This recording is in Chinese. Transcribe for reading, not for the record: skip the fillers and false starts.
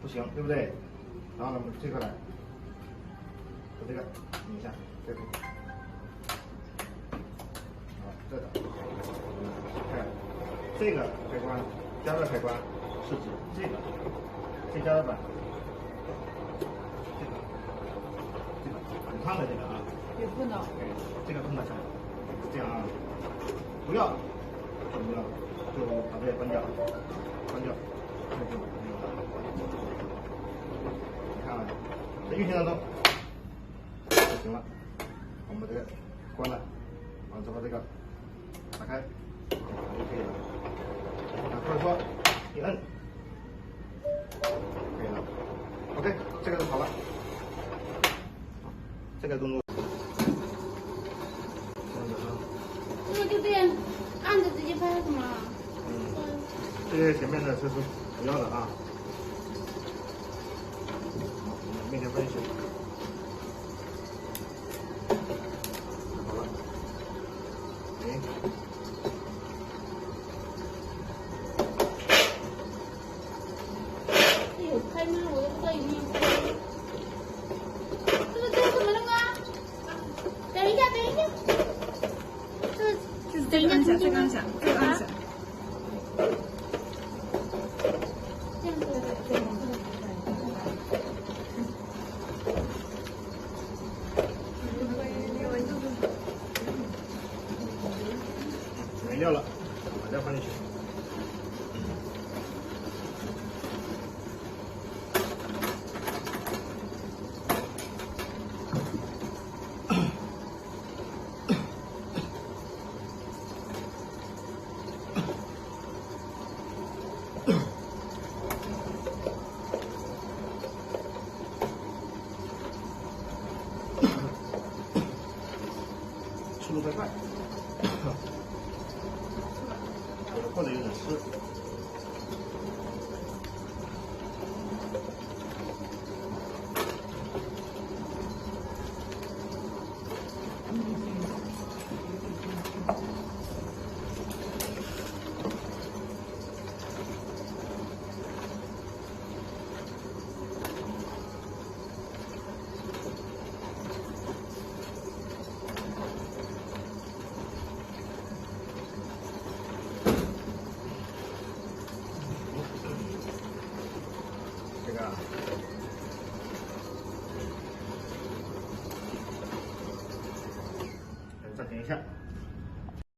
不行，对不对？然后呢，我们推过来，把这个拧一下，再推。好，再打。看，这个开关，加热开关是指这个加热板，很烫的这个啊。也不能。对，这个碰到上，这样啊，不要，就不要，就把这个关掉，关掉，这就没有了。你看啊，在运行当中就行了。我们把这个关了，完了之后这个打开就可以了。或者说一摁可以了。OK， 这个就好了。这个动作。那么就这样按着直接拍是吗？这些前面的这是不要的啊。面前分析。好了。哎。这有开吗？我都不知道有没有开。这怎么弄啊？等一下，等一下。就是这个按下，这个按下，这个按下。这样子对。没料了，把这放进去。速度太快。